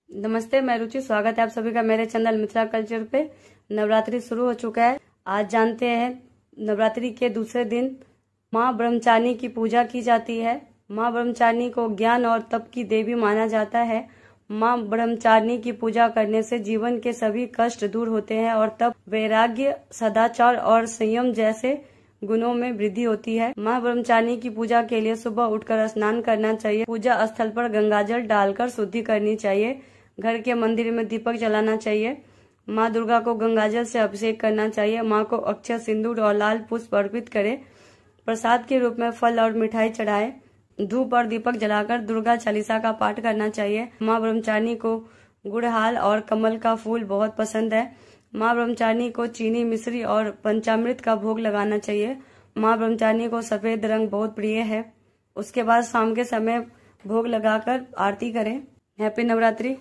नमस्ते, मैं रुचि। स्वागत है आप सभी का मेरे चैनल मिथिला कल्चर पे। नवरात्रि शुरू हो चुका है। आज जानते हैं नवरात्रि के दूसरे दिन माँ ब्रह्मचारिणी की पूजा की जाती है। माँ ब्रह्मचारिणी को ज्ञान और तप की देवी माना जाता है। माँ ब्रह्मचारिणी की पूजा करने से जीवन के सभी कष्ट दूर होते हैं और तप, वैराग्य, सदाचार और संयम जैसे गुणों में वृद्धि होती है। माँ ब्रह्मचारिणी की पूजा के लिए सुबह उठकर स्नान करना चाहिए। पूजा स्थल पर गंगाजल डालकर शुद्धि करनी चाहिए। घर के मंदिर में दीपक जलाना चाहिए। माँ दुर्गा को गंगाजल से अभिषेक करना चाहिए। माँ को अक्षत, सिंदूर और लाल पुष्प अर्पित करें। प्रसाद के रूप में फल और मिठाई चढ़ाएं। धूप और दीपक जलाकर दुर्गा चालीसा का पाठ करना चाहिए। माँ ब्रह्मचारिणी को गुड़हाल और कमल का फूल बहुत पसंद है। माँ ब्रह्मचारिणी को चीनी, मिश्री और पंचामृत का भोग लगाना चाहिए। माँ ब्रह्मचारिणी को सफेद रंग बहुत प्रिय है। उसके बाद शाम के समय भोग लगाकर आरती करें। हैप्पी नवरात्रि।